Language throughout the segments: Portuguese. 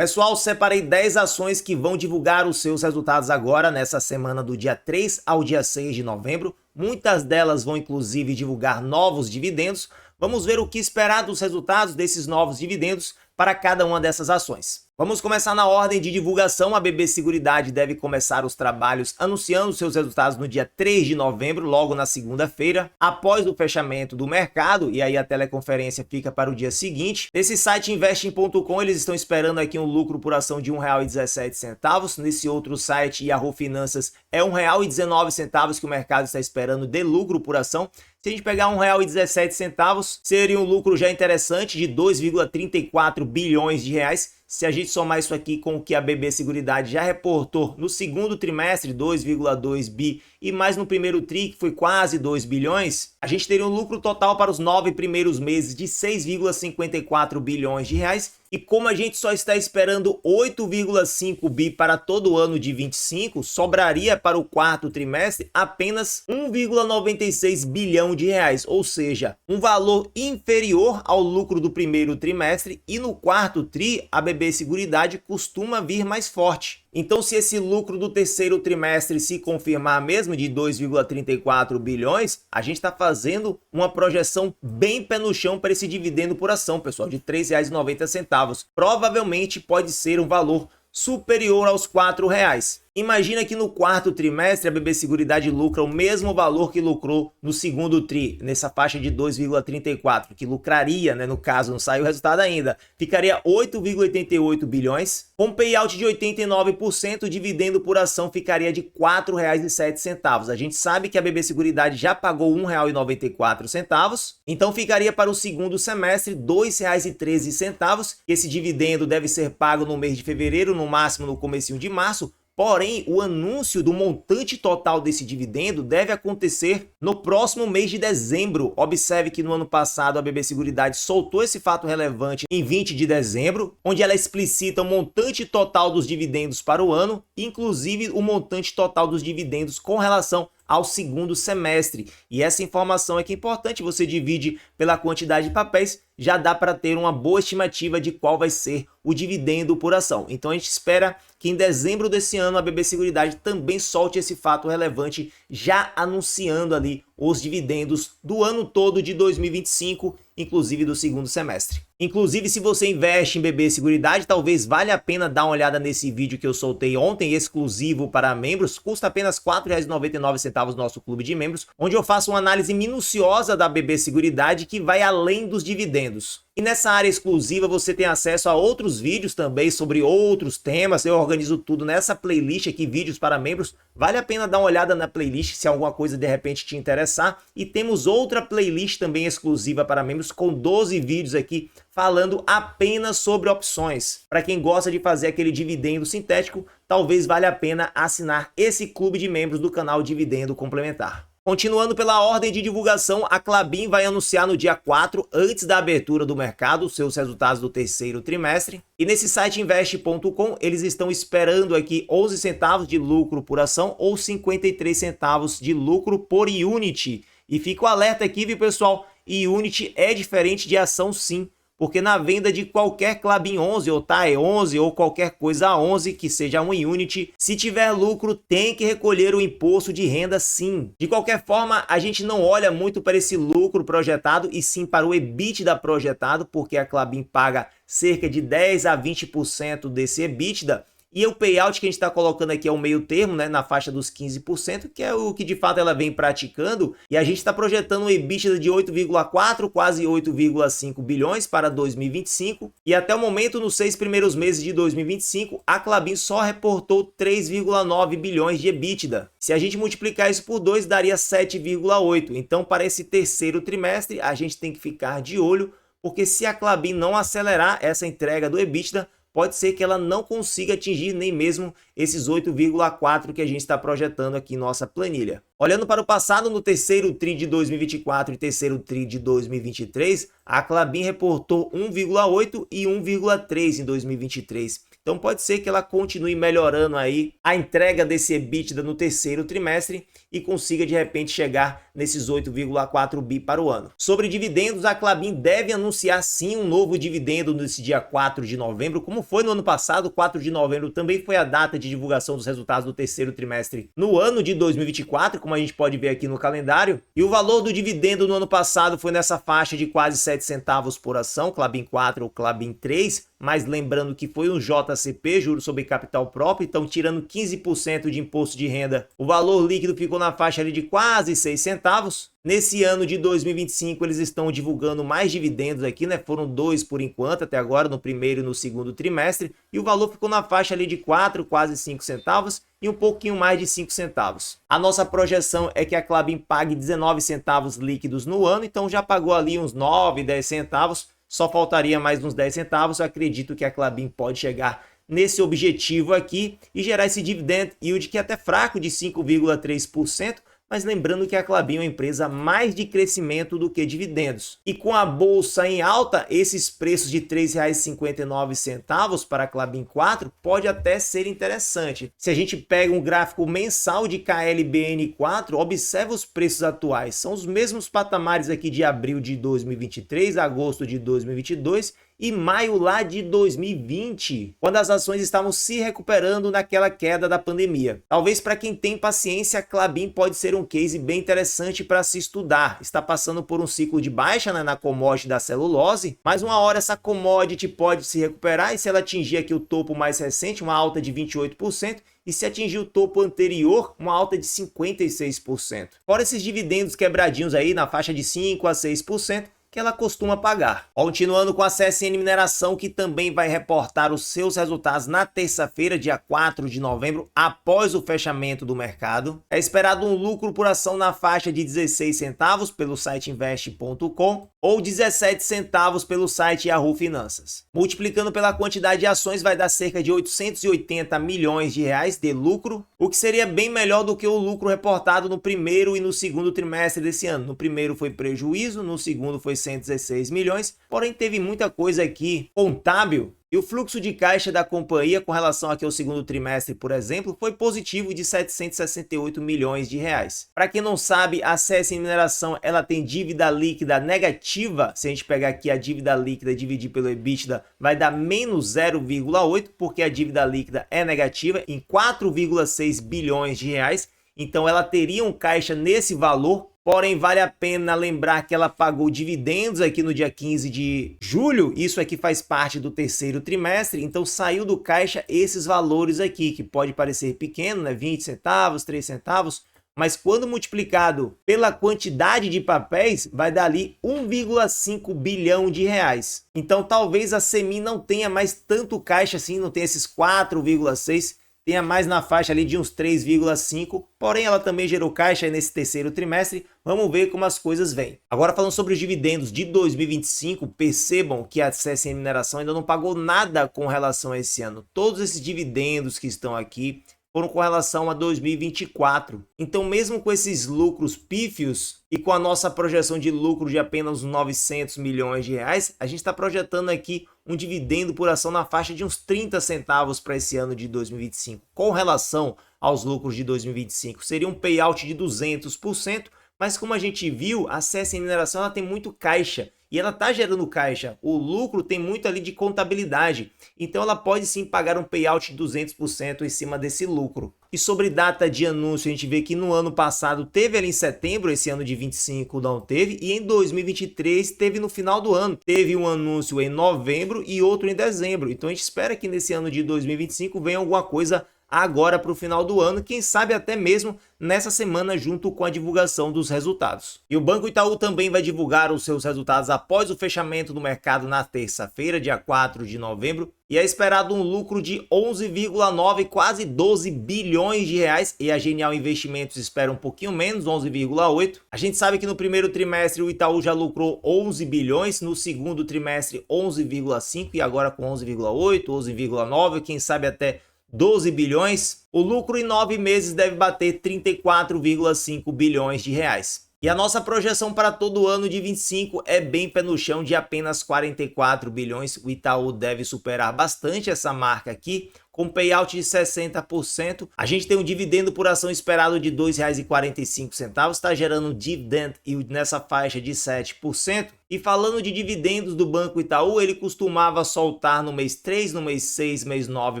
Pessoal, separei 10 ações que vão divulgar os seus resultados agora, nessa semana do dia 3 ao dia 6 de novembro. Muitas delas vão inclusive divulgar novos dividendos. Vamos ver o que esperar dos resultados desses novos dividendos para cada uma dessas ações. Vamos começar na ordem de divulgação. A BB Seguridade deve começar os trabalhos anunciando seus resultados no dia 3 de novembro, logo na segunda-feira, após o fechamento do mercado, e aí a teleconferência fica para o dia seguinte. Nesse site investing.com, eles estão esperando aqui um lucro por ação de R$ 1,17. Nesse outro site, Yahoo Finanças, é R$ 1,19 que o mercado está esperando de lucro por ação. Se a gente pegar R$ 1,17, seria um lucro já interessante de 2,34 bilhões de reais. Se a gente somar isso aqui com o que a BB Seguridade já reportou no segundo trimestre, 2,2 bi, e mais no primeiro tri, que foi quase 2 bilhões, a gente teria um lucro total para os 9 primeiros meses de 6,54 bilhões de reais. E como a gente só está esperando 8,5 bi para todo o ano de 25, sobraria para o quarto trimestre apenas 1,96 bilhão de reais, ou seja, um valor inferior ao lucro do primeiro trimestre, e no quarto tri a BB Seguridade costuma vir mais forte. Então, se esse lucro do terceiro trimestre se confirmar mesmo de 2,34 bilhões, a gente está fazendo uma projeção bem pé no chão para esse dividendo por ação, pessoal, de R$ 3,90. Provavelmente pode ser um valor superior aos R$ 4,00. Imagina que no quarto trimestre a BB Seguridade lucra o mesmo valor que lucrou no segundo tri, nessa faixa de 2,34, que lucraria, né, no caso, não saiu o resultado ainda, ficaria 8,88 bilhões, com payout de 89%, o dividendo por ação ficaria de R$ 4,07. A gente sabe que a BB Seguridade já pagou R$ 1,94, então ficaria para o segundo semestre R$ 2,13, que esse dividendo deve ser pago no mês de fevereiro, no máximo no comecinho de março. Porém, o anúncio do montante total desse dividendo deve acontecer no próximo mês de dezembro. Observe que no ano passado a BB Seguridade soltou esse fato relevante em 20 de dezembro, onde ela explicita o montante total dos dividendos para o ano, inclusive o montante total dos dividendos com relação ao segundo semestre. E essa informação é que é importante, você divide pela quantidade de papéis, já dá para ter uma boa estimativa de qual vai ser o dividendo por ação. Então a gente espera que em dezembro desse ano a BB Seguridade também solte esse fato relevante, já anunciando ali os dividendos do ano todo de 2025, inclusive do segundo semestre. Inclusive, se você investe em BB Seguridade, talvez valha a pena dar uma olhada nesse vídeo que eu soltei ontem, exclusivo para membros. Custa apenas R$ 4,99 no nosso clube de membros, onde eu faço uma análise minuciosa da BB Seguridade que vai além dos dividendos. E nessa área exclusiva você tem acesso a outros vídeos também sobre outros temas. Eu organizo tudo nessa playlist aqui, vídeos para membros. Vale a pena dar uma olhada na playlist se alguma coisa de repente te interessar. E temos outra playlist também exclusiva para membros com 12 vídeos aqui falando apenas sobre opções. Para quem gosta de fazer aquele dividendo sintético, talvez valha a pena assinar esse clube de membros do canal Dividendo Complementar. Continuando pela ordem de divulgação, a Klabin vai anunciar no dia 4, antes da abertura do mercado, seus resultados do terceiro trimestre. E nesse site invest.com, eles estão esperando aqui 11 centavos de lucro por ação ou 53 centavos de lucro por unit. E fica o alerta aqui, viu, pessoal? Unit é diferente de ação, sim. Porque na venda de qualquer Klabin 11 ou TAE 11 ou qualquer coisa 11 que seja um unit, se tiver lucro tem que recolher o imposto de renda, sim. De qualquer forma, a gente não olha muito para esse lucro projetado e sim para o EBITDA projetado, porque a Klabin paga cerca de 10 a 20% desse EBITDA. E o payout que a gente está colocando aqui é o meio termo, né, na faixa dos 15%, que é o que de fato ela vem praticando. E a gente está projetando um EBITDA de 8,4, quase 8,5 bilhões para 2025. E até o momento, nos 6 primeiros meses de 2025, a Klabin só reportou 3,9 bilhões de EBITDA. Se a gente multiplicar isso por 2, daria 7,8. Então, para esse terceiro trimestre, a gente tem que ficar de olho, porque se a Klabin não acelerar essa entrega do EBITDA, pode ser que ela não consiga atingir nem mesmo esses 8,4 que a gente está projetando aqui em nossa planilha. Olhando para o passado, no terceiro TRI de 2024 e terceiro TRI de 2023, a Klabin reportou 1,8 e 1,3 em 2023. Então pode ser que ela continue melhorando aí a entrega desse EBITDA no terceiro trimestre e consiga de repente chegar nesses 8,4 bi para o ano. Sobre dividendos, a Klabin deve anunciar sim um novo dividendo nesse dia 4 de novembro, como foi no ano passado. 4 de novembro também foi a data de divulgação dos resultados do terceiro trimestre no ano de 2024, como a gente pode ver aqui no calendário. E o valor do dividendo no ano passado foi nessa faixa de quase 7 centavos por ação, Klabin 4 ou Klabin 3, mas lembrando que foi um JCP, juros sobre capital próprio, então tirando 15% de imposto de renda, o valor líquido ficou na faixa ali de quase 6 centavos. Nesse ano de 2025 eles estão divulgando mais dividendos aqui, né? Foram 2 por enquanto até agora, no primeiro e no segundo trimestre, e o valor ficou na faixa ali de 4, quase 5 centavos e um pouquinho mais de 5 centavos. A nossa projeção é que a Klabin pague 19 centavos líquidos no ano, então já pagou ali uns 9, 10 centavos, só faltaria mais uns 10 centavos. Eu acredito que a Klabin pode chegar nesse objetivo aqui e gerar esse dividend yield que é até fraco de 5,3%, mas lembrando que a Klabin é uma empresa mais de crescimento do que dividendos. E com a bolsa em alta, esses preços de R$ 3,59 para a Klabin 4 pode até ser interessante. Se a gente pega um gráfico mensal de KLBN4, observa os preços atuais. São os mesmos patamares aqui de abril de 2023, agosto de 2022 e maio lá de 2020, quando as ações estavam se recuperando naquela queda da pandemia. Talvez para quem tem paciência, a Klabin pode ser um case bem interessante para se estudar. Está passando por um ciclo de baixa, né, na commodity da celulose, mas uma hora essa commodity pode se recuperar e se ela atingir aqui o topo mais recente, uma alta de 28%, e se atingir o topo anterior, uma alta de 56%. Fora esses dividendos quebradinhos aí na faixa de 5 a 6%, que ela costuma pagar. Continuando com a CSN Mineração, que também vai reportar os seus resultados na terça-feira, dia 4 de novembro, após o fechamento do mercado. É esperado um lucro por ação na faixa de 16 centavos pelo site invest.com ou 17 centavos pelo site Yahoo Finanças. Multiplicando pela quantidade de ações vai dar cerca de 880 milhões de reais de lucro, o que seria bem melhor do que o lucro reportado no primeiro e no segundo trimestre desse ano. No primeiro foi prejuízo, no segundo foi 116 milhões, porém teve muita coisa aqui contábil. E o fluxo de caixa da companhia com relação aqui ao segundo trimestre, por exemplo, foi positivo de 768 milhões de reais. Para quem não sabe, a CSN Mineração ela tem dívida líquida negativa. Se a gente pegar aqui a dívida líquida e dividir pelo EBITDA, vai dar menos 0,8, porque a dívida líquida é negativa em 4,6 bilhões de reais. Então ela teria um caixa nesse valor. Porém, vale a pena lembrar que ela pagou dividendos aqui no dia 15 de julho. Isso aqui faz parte do terceiro trimestre. Então, saiu do caixa esses valores aqui, que pode parecer pequeno, né? 20 centavos, 3 centavos. Mas quando multiplicado pela quantidade de papéis, vai dar ali 1,5 bilhão de reais. Então, talvez a Semin não tenha mais tanto caixa assim, não tenha esses 4,6, tenha mais na faixa ali de uns 3,5, porém ela também gerou caixa nesse terceiro trimestre. Vamos ver como as coisas vêm. Agora falando sobre os dividendos de 2025, percebam que a CSN Mineração ainda não pagou nada com relação a esse ano. Todos esses dividendos que estão aqui foram com relação a 2024. Então, mesmo com esses lucros pífios e com a nossa projeção de lucro de apenas 900 milhões de reais, a gente está projetando aqui um dividendo por ação na faixa de uns 30 centavos para esse ano de 2025. Com relação aos lucros de 2025, seria um payout de 200%, mas como a gente viu, a CSN Mineração ela tem muito caixa. E ela está gerando caixa, o lucro tem muito ali de contabilidade, então ela pode sim pagar um payout de 200% em cima desse lucro. E sobre data de anúncio, a gente vê que no ano passado teve ali em setembro, esse ano de 25 não teve, e em 2023 teve no final do ano. Teve um anúncio em novembro e outro em dezembro, então a gente espera que nesse ano de 2025 venha alguma coisa agora para o final do ano, quem sabe até mesmo nessa semana junto com a divulgação dos resultados. E o Banco Itaú também vai divulgar os seus resultados após o fechamento do mercado na terça-feira, dia 4 de novembro, e é esperado um lucro de 11,9, quase 12 bilhões de reais, e a Genial Investimentos espera um pouquinho menos, 11,8. A gente sabe que no primeiro trimestre o Itaú já lucrou 11 bilhões, no segundo trimestre 11,5 e agora com 11,8, 11,9, quem sabe até 12 bilhões, o lucro em 9 meses deve bater 34,5 bilhões de reais. E a nossa projeção para todo o ano de 25 é bem pé no chão de apenas 44 bilhões. O Itaú deve superar bastante essa marca aqui, com payout de 60%. A gente tem um dividendo por ação esperado de R$ 2,45, está gerando um dividend yield nessa faixa de 7%. E falando de dividendos do Banco Itaú, ele costumava soltar no mês 3, no mês 6, mês 9,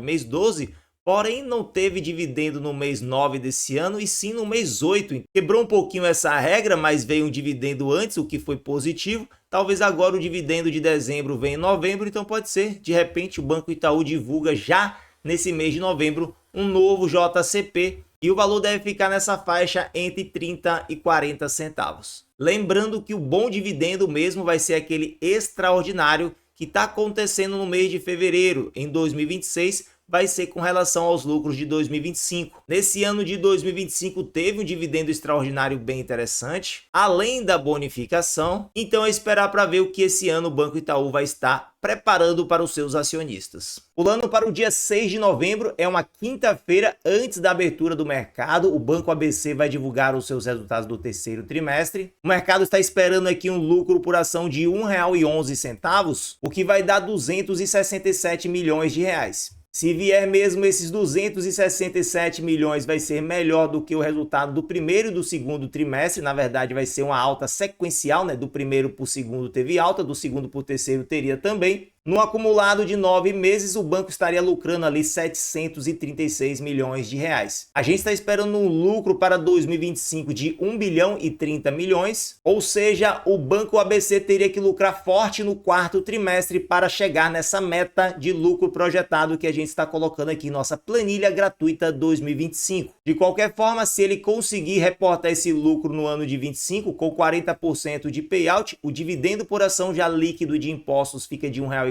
mês 12, porém não teve dividendo no mês 9 desse ano e sim no mês 8. Quebrou um pouquinho essa regra, mas veio um dividendo antes, o que foi positivo. Talvez agora o dividendo de dezembro venha em novembro, então pode ser, de repente o Banco Itaú divulga já nesse mês de novembro um novo JCP e o valor deve ficar nessa faixa entre 30 e 40 centavos. Lembrando que o bom dividendo mesmo vai ser aquele extraordinário que está acontecendo no mês de fevereiro em 2026, vai ser com relação aos lucros de 2025. Nesse ano de 2025 teve um dividendo extraordinário bem interessante, além da bonificação, então é esperar para ver o que esse ano o Banco Itaú vai estar preparando para os seus acionistas. Pulando para o dia 6 de novembro, é uma quinta-feira antes da abertura do mercado, o Banco ABC vai divulgar os seus resultados do terceiro trimestre. O mercado está esperando aqui um lucro por ação de R$ 1,11, o que vai dar 267 milhões de reais. Se vier mesmo esses 267 milhões, vai ser melhor do que o resultado do primeiro e do segundo trimestre. Na verdade, vai ser uma alta sequencial, né? Do primeiro para o segundo teve alta, do segundo para o terceiro teria também. No acumulado de 9 meses, o banco estaria lucrando ali 736 milhões de reais. A gente está esperando um lucro para 2025 de 1 bilhão e 30 milhões, ou seja, o Banco ABC teria que lucrar forte no quarto trimestre para chegar nessa meta de lucro projetado que a gente está colocando aqui em nossa planilha gratuita 2025. De qualquer forma, se ele conseguir reportar esse lucro no ano de 25 com 40% de payout, o dividendo por ação já líquido de impostos fica de R$ 1,45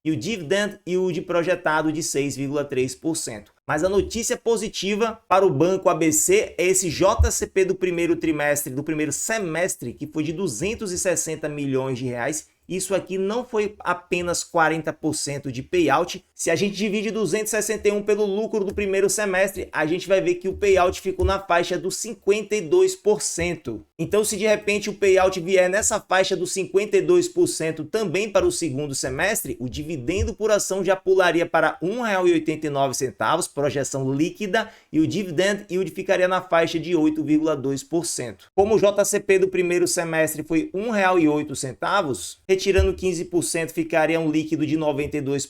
e o dividend yield projetado de 6,3%. Mas a notícia positiva para o Banco ABC é esse JCP do primeiro trimestre, do primeiro semestre, que foi de 260 milhões de reais. Isso aqui não foi apenas 40% de payout. Se a gente divide 261 pelo lucro do primeiro semestre, a gente vai ver que o payout ficou na faixa dos 52%. Então, se de repente o payout vier nessa faixa dos 52% também para o segundo semestre, o dividendo por ação já pularia para R$ 1,89, projeção líquida, e o dividend yield ficaria na faixa de 8,2%. Como o JCP do primeiro semestre foi R$ 1,08, retirando 15% ficaria um líquido de 92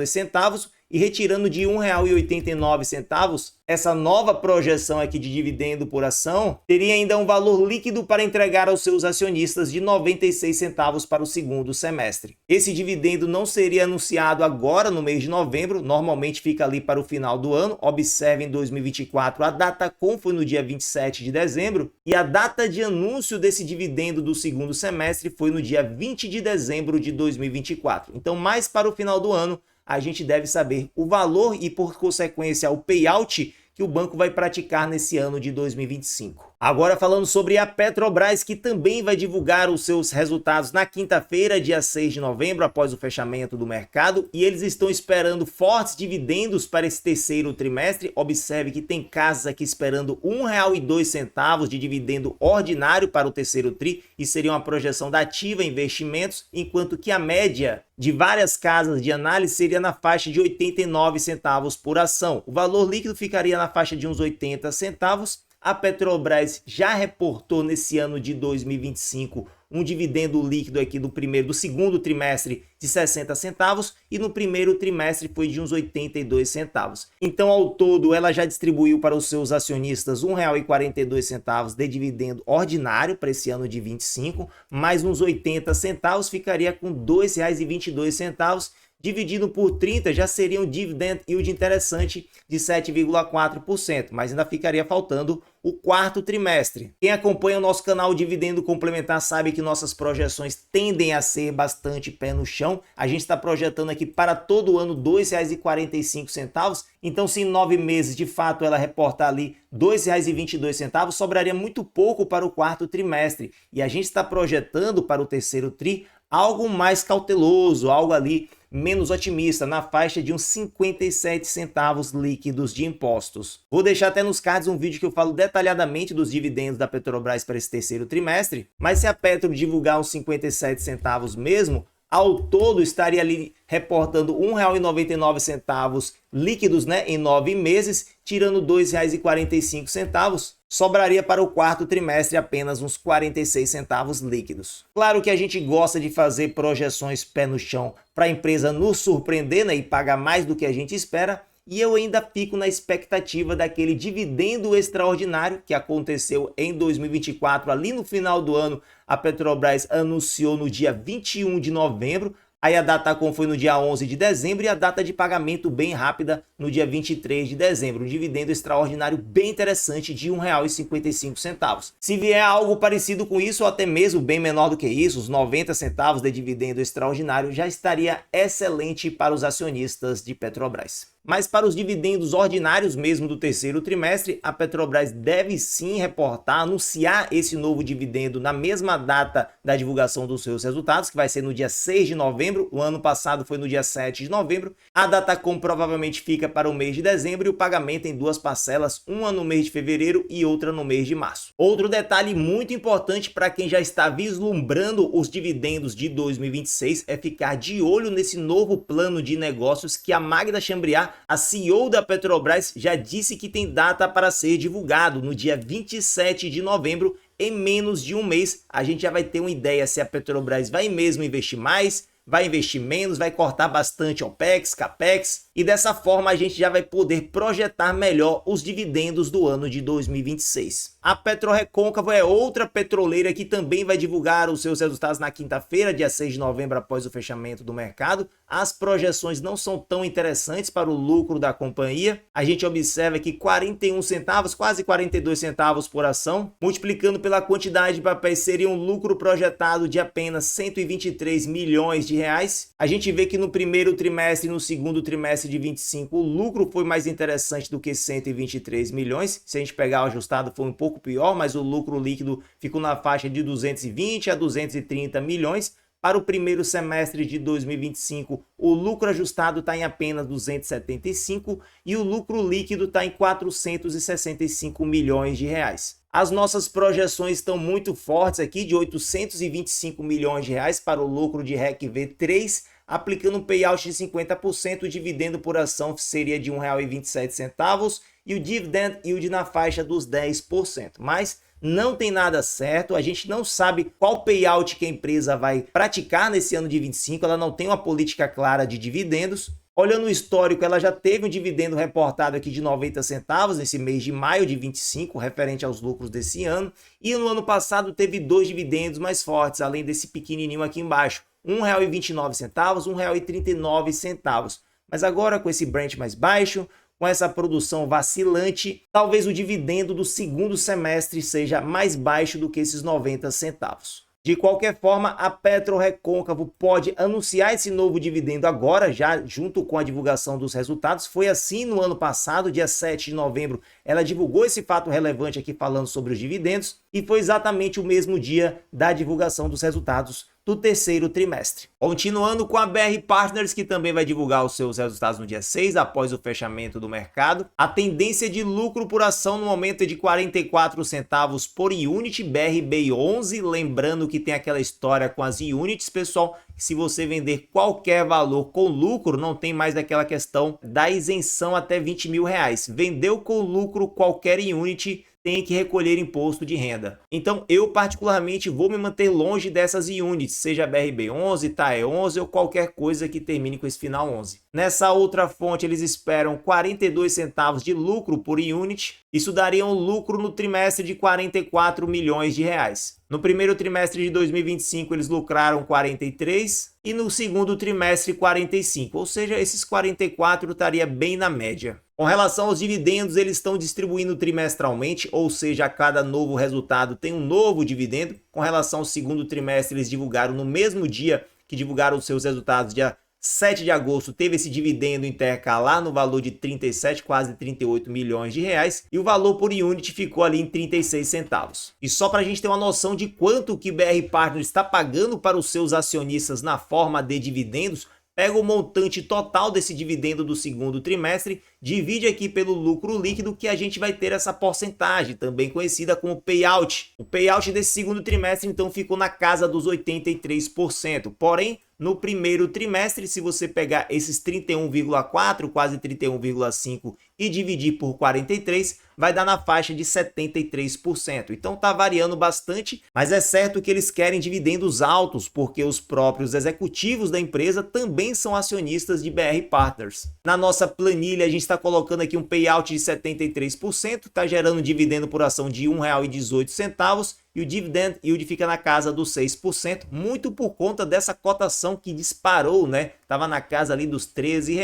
centavos, e retirando de R$ 1,89, essa nova projeção aqui de dividendo por ação teria ainda um valor líquido para entregar aos seus acionistas de 96 centavos para o segundo semestre. Esse dividendo não seria anunciado agora no mês de novembro, normalmente fica ali para o final do ano. Observe em 2024, a DataCon foi no dia 27 de dezembro e a data de anúncio desse dividendo do segundo semestre foi no dia 20 de dezembro de 2024. Então, mais para o final do ano, a gente deve saber o valor e, por consequência, o payout que o banco vai praticar nesse ano de 2025. Agora falando sobre a Petrobras, que também vai divulgar os seus resultados na quinta-feira, dia 6 de novembro, após o fechamento do mercado, e eles estão esperando fortes dividendos para esse terceiro trimestre. Observe que tem casas aqui esperando R$ 1,02 de dividendo ordinário para o terceiro tri, e seria uma projeção da Ativa Investimentos, enquanto que a média de várias casas de análise seria na faixa de 89 centavos por ação. O valor líquido ficaria na faixa de uns 80 centavos. A Petrobras já reportou nesse ano de 2025 um dividendo líquido aqui do segundo trimestre de 60 centavos e no primeiro trimestre foi de uns 82 centavos. Então, ao todo, ela já distribuiu para os seus acionistas R$ 1,42 de dividendo ordinário para esse ano de 25, mais uns 80 centavos ficaria com R$ 2,22. Dividido por 30 já seria um dividend yield interessante de 7,4%, mas ainda ficaria faltando o quarto trimestre. Quem acompanha o nosso canal Dividendo Complementar sabe que nossas projeções tendem a ser bastante pé no chão. A gente está projetando aqui para todo o ano R$ 2,45, então se em 9 meses de fato ela reportar ali R$ 2,22, sobraria muito pouco para o quarto trimestre. E a gente está projetando para o terceiro tri algo mais cauteloso, algo ali menos otimista, na faixa de uns 57 centavos líquidos de impostos. Vou deixar até nos cards um vídeo que eu falo detalhadamente dos dividendos da Petrobras para esse terceiro trimestre, mas se a Petro divulgar uns 57 centavos mesmo, ao todo estaria ali reportando R$ 1,99 líquidos, né, em 9 meses, tirando R$ 2,45. Sobraria para o quarto trimestre apenas uns 46 centavos líquidos. Claro que a gente gosta de fazer projeções pé no chão para a empresa nos surpreender, né, e pagar mais do que a gente espera. E eu ainda fico na expectativa daquele dividendo extraordinário que aconteceu em 2024, ali no final do ano. A Petrobras anunciou no dia 21 de novembro, aí a Datacom foi no dia 11 de dezembro e a data de pagamento bem rápida no dia 23 de dezembro. Um dividendo extraordinário bem interessante de R$ 1,55. Se vier algo parecido com isso, ou até mesmo bem menor do que isso, os 90 centavos de dividendo extraordinário, já estaria excelente para os acionistas de Petrobras. Mas para os dividendos ordinários mesmo do terceiro trimestre, a Petrobras deve sim reportar, anunciar esse novo dividendo na mesma data da divulgação dos seus resultados, que vai ser no dia 6 de novembro, o ano passado foi no dia 7 de novembro. A Datacom provavelmente fica para o mês de dezembro e o pagamento em duas parcelas, uma no mês de fevereiro e outra no mês de março. Outro detalhe muito importante para quem já está vislumbrando os dividendos de 2026 é ficar de olho nesse novo plano de negócios que a Magda Chambriard, a CEO da Petrobras, já disse que tem data para ser divulgado no dia 27 de novembro. Em menos de um mês, a gente já vai ter uma ideia se a Petrobras vai mesmo investir mais, vai investir menos, vai cortar bastante OPEX, CAPEX, e dessa forma a gente já vai poder projetar melhor os dividendos do ano de 2026. A PetroRecôncavo é outra petroleira que também vai divulgar os seus resultados na quinta-feira, dia 6 de novembro, após o fechamento do mercado. As projeções não são tão interessantes para o lucro da companhia. A gente observa que 41 centavos, quase 42 centavos por ação, multiplicando pela quantidade de papéis, seria um lucro projetado de apenas 123 milhões de reais. A gente vê que no primeiro trimestre e no segundo trimestre de 25 o lucro foi mais interessante do que 123 milhões. Se a gente pegar o ajustado foi um pouco pior, mas o lucro líquido ficou na faixa de 220 a 230 milhões. Para o primeiro semestre de 2025, o lucro ajustado está em apenas 275 e o lucro líquido está em 465 milhões de reais. As nossas projeções estão muito fortes aqui, de 825 milhões de reais para o lucro de REC V3, aplicando um payout de 50%, o dividendo por ação seria de R$ 1,27 e o dividend yield na faixa dos 10%. Mas não tem nada certo, a gente não sabe qual payout que a empresa vai praticar nesse ano de 25, ela não tem uma política clara de dividendos. Olhando o histórico, ela já teve um dividendo reportado aqui de 90 centavos nesse mês de maio de 25, referente aos lucros desse ano. E no ano passado teve dois dividendos mais fortes, além desse pequenininho aqui embaixo. R$ 1,29, R$ 1,39. Mas agora com esse Brent mais baixo, com essa produção vacilante, talvez o dividendo do segundo semestre seja mais baixo do que esses 90 centavos. De qualquer forma, a PetroRecôncavo pode anunciar esse novo dividendo agora, já junto com a divulgação dos resultados. Foi assim no ano passado, dia 7 de novembro, ela divulgou esse fato relevante aqui falando sobre os dividendos e foi exatamente o mesmo dia da divulgação dos resultados do terceiro trimestre. Continuando com a BR Partners, que também vai divulgar os seus resultados no dia 6, após o fechamento do mercado. A tendência de lucro por ação no momento é de 44 centavos por unit, BRB11, lembrando que tem aquela história com as units, pessoal, que se você vender qualquer valor com lucro, não tem mais aquela questão da isenção até 20 mil reais. Vendeu com lucro qualquer unit, tem que recolher imposto de renda. Então eu particularmente vou me manter longe dessas units, seja BRB11, TAE11 ou qualquer coisa que termine com esse final 11. Nessa outra fonte eles esperam 42 centavos de lucro por unit, isso daria um lucro no trimestre de 44 milhões de reais. No primeiro trimestre de 2025 eles lucraram 43 e no segundo trimestre 45, ou seja, esses 44 estaria bem na média. Com relação aos dividendos, eles estão distribuindo trimestralmente, ou seja, a cada novo resultado tem um novo dividendo. Com relação ao segundo trimestre, eles divulgaram no mesmo dia que divulgaram os seus resultados, dia 7 de agosto, teve esse dividendo intercalar no valor de 37, quase 38 milhões de reais, e o valor por unit ficou ali em 36 centavos. E só para a gente ter uma noção de quanto que BR Partners está pagando para os seus acionistas na forma de dividendos, pega o montante total desse dividendo do segundo trimestre, divide aqui pelo lucro líquido, que a gente vai ter essa porcentagem, também conhecida como payout. O payout desse segundo trimestre, então, ficou na casa dos 83%. Porém, no primeiro trimestre, se você pegar esses 31,4, quase 31,5 e dividir por 43, vai dar na faixa de 73%. Então tá variando bastante, mas é certo que eles querem dividendos altos, porque os próprios executivos da empresa também são acionistas de BR Partners. Na nossa planilha, a gente está colocando aqui um payout de 73%, está gerando dividendo por ação de R$ 1,18, e o dividend yield fica na casa dos 6%, muito por conta dessa cotação que disparou, né? Tava na casa ali dos R$ 13,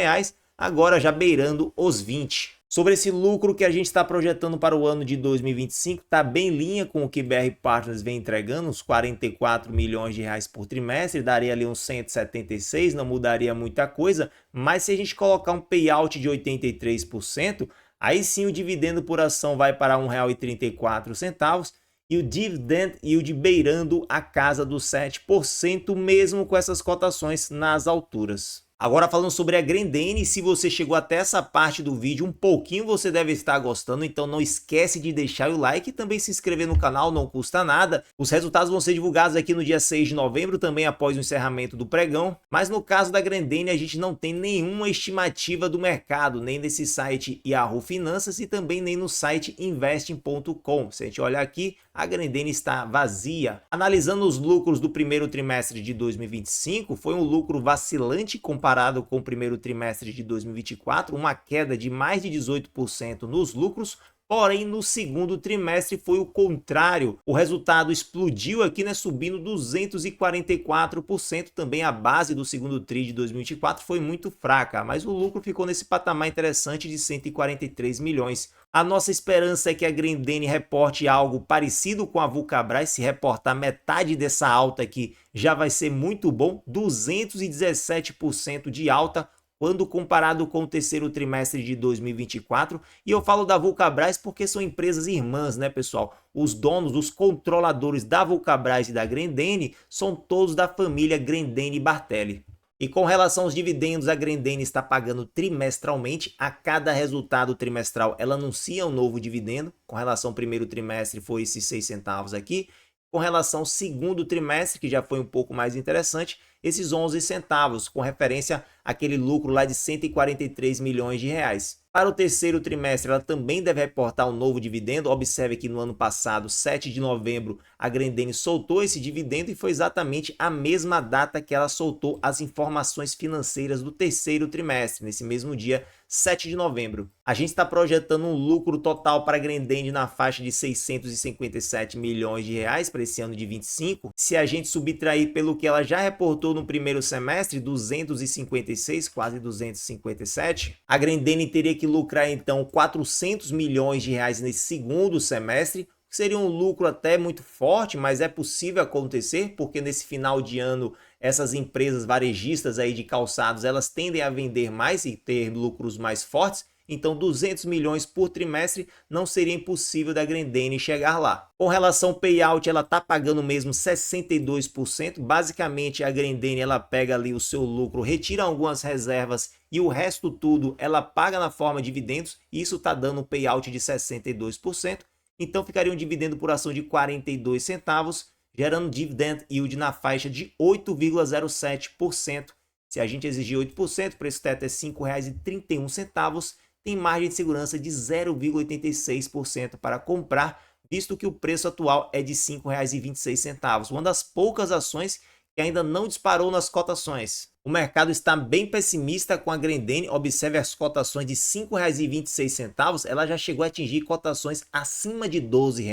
agora já beirando os 20. Sobre esse lucro que a gente está projetando para o ano de 2025, está bem em linha com o que BR Partners vem entregando, uns 44 milhões de reais por trimestre, daria ali uns 176, não mudaria muita coisa, mas se a gente colocar um payout de 83%, aí sim o dividendo por ação vai para R$ 1,34, e o dividend yield beirando a casa dos 7%, mesmo com essas cotações nas alturas. Agora falando sobre a Grendene, se você chegou até essa parte do vídeo, um pouquinho você deve estar gostando, então não esquece de deixar o like e também se inscrever no canal, não custa nada. Os resultados vão ser divulgados aqui no dia 6 de novembro, também após o encerramento do pregão, mas no caso da Grendene a gente não tem nenhuma estimativa do mercado, nem nesse site Yahoo Finanças e também nem no site investing.com. Se a gente olhar aqui, a Grendene está vazia. Analisando os lucros do primeiro trimestre de 2025, foi um lucro vacilante comparado com o primeiro trimestre de 2024, uma queda de mais de 18% nos lucros. Porém, no segundo trimestre foi o contrário. O resultado explodiu aqui, né, subindo 244%. Também a base do segundo tri de 2024 foi muito fraca, mas o lucro ficou nesse patamar interessante de 143 milhões. A nossa esperança é que a Grendene reporte algo parecido com a Vulcabras. Se reportar metade dessa alta aqui, já vai ser muito bom. 217% de alta quando comparado com o terceiro trimestre de 2024, e eu falo da Vulcabras porque são empresas irmãs, né, pessoal? Os donos, os controladores da Vulcabras e da Grendene são todos da família Grendene Bartelli. E com relação aos dividendos, a Grendene está pagando trimestralmente. A cada resultado trimestral, ela anuncia um novo dividendo. Com relação ao primeiro trimestre, foi esses 6 centavos aqui. Com relação ao segundo trimestre, que já foi um pouco mais interessante, esses 11 centavos, com referência àquele lucro lá de 143 milhões de reais. Para o terceiro trimestre, ela também deve reportar um novo dividendo. Observe que no ano passado, 7 de novembro, a Grendene soltou esse dividendo e foi exatamente a mesma data que ela soltou as informações financeiras do terceiro trimestre, nesse mesmo dia, 7 de novembro. A gente está projetando um lucro total para a Grendene na faixa de 657 milhões de reais para esse ano de 25. Se a gente subtrair pelo que ela já reportou no primeiro semestre, 256, quase 257, a Grendene teria que lucrar então 400 milhões de reais nesse segundo semestre, que seria um lucro até muito forte, mas é possível acontecer, porque nesse final de ano essas empresas varejistas aí de calçados, elas tendem a vender mais e ter lucros mais fortes. Então 200 milhões por trimestre não seria impossível da Grendene chegar lá. Com relação ao payout, ela está pagando mesmo 62%. Basicamente a Grendene ela pega ali o seu lucro, retira algumas reservas e o resto tudo ela paga na forma de dividendos. E isso está dando um payout de 62%. Então ficaria um dividendo por ação de 42 centavos, gerando dividend yield na faixa de 8,07%. Se a gente exigir 8%, o preço teto é R$ 5,31, tem margem de segurança de 0,86% para comprar, visto que o preço atual é de R$ 5,26, uma das poucas ações que ainda não disparou nas cotações. O mercado está bem pessimista com a Grendene. Observe as cotações de R$ 5,26, ela já chegou a atingir cotações acima de R$ 12.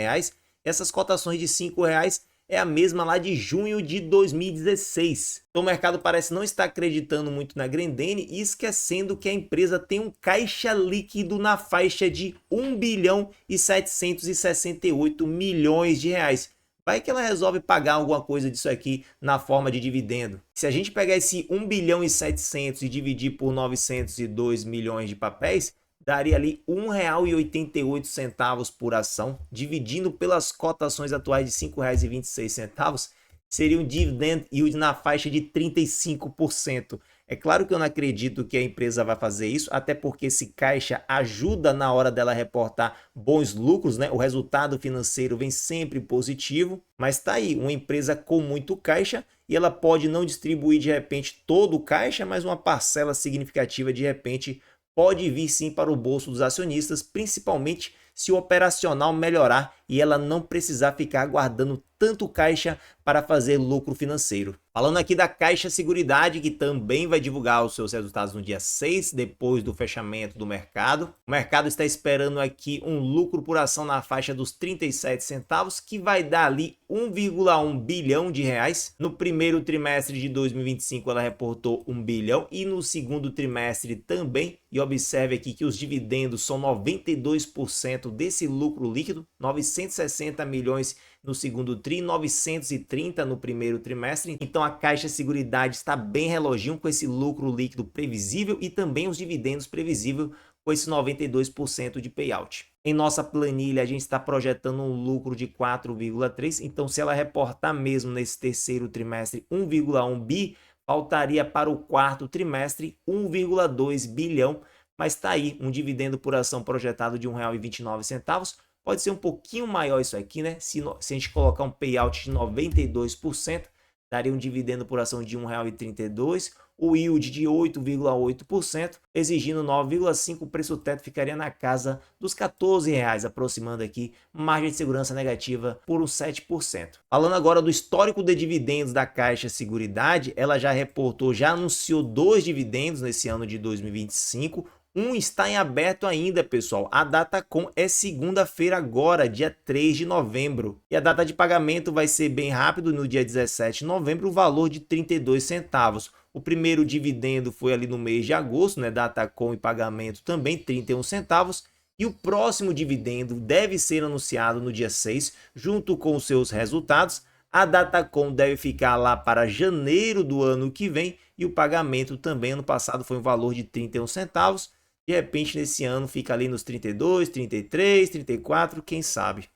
Essas cotações de R$ 5 é a mesma lá de junho de 2016. Então o mercado parece não estar acreditando muito na Grendene e esquecendo que a empresa tem um caixa líquido na faixa de 1 bilhão e 768 milhões de reais. Vai que ela resolve pagar alguma coisa disso aqui na forma de dividendo. Se a gente pegar esse 1 bilhão e 700 e dividir por 902 milhões de papéis, daria ali R$ 1,88 por ação, dividindo pelas cotações atuais de R$ 5,26, seria um dividend yield na faixa de 35%. É claro que eu não acredito que a empresa vai fazer isso, até porque esse caixa ajuda na hora dela reportar bons lucros, né? O resultado financeiro vem sempre positivo, mas tá aí, uma empresa com muito caixa e ela pode não distribuir de repente todo o caixa, mas uma parcela significativa de repente pode vir sim para o bolso dos acionistas, principalmente se o operacional melhorar e ela não precisar ficar guardando tanto caixa para fazer lucro financeiro. Falando aqui da Caixa Seguridade, que também vai divulgar os seus resultados no dia 6, depois do fechamento do mercado. O mercado está esperando aqui um lucro por ação na faixa dos 37 centavos, que vai dar ali 1,1 bilhão de reais. No primeiro trimestre de 2025 ela reportou 1 bilhão e no segundo trimestre também. E observe aqui que os dividendos são 92% desse lucro líquido, 960 milhões no segundo tri, 930 no primeiro trimestre. Então a Caixa Seguridade está bem reloginho com esse lucro líquido previsível e também os dividendos previsíveis com esse 92% de payout. Em nossa planilha a gente está projetando um lucro de 4,3, então se ela reportar mesmo nesse terceiro trimestre 1,1 bi, faltaria para o quarto trimestre 1,2 bilhão, mas está aí um dividendo por ação projetado de R$ 1,29. Pode ser um pouquinho maior isso aqui, né? Se a gente colocar um payout de 92%, daria um dividendo por ação de R$ 1,32, o yield de 8,8%, exigindo 9,5%, o preço teto ficaria na casa dos R$ 14,00, aproximando aqui margem de segurança negativa por uns 7%. Falando agora do histórico de dividendos da Caixa Seguridade, ela já reportou, já anunciou 2 dividendos nesse ano de 2025, um está em aberto ainda, pessoal. A Datacom é segunda-feira agora, dia 3 de novembro. E a data de pagamento vai ser bem rápido, no dia 17 de novembro, o valor de 32 centavos. O primeiro dividendo foi ali no mês de agosto, né? Datacom e pagamento também, 31 centavos. E o próximo dividendo deve ser anunciado no dia 6, junto com os seus resultados. A Datacom deve ficar lá para janeiro do ano que vem. E o pagamento também, ano passado, foi um valor de 31 centavos. De repente, nesse ano, fica ali nos 32, 33, 34, quem sabe.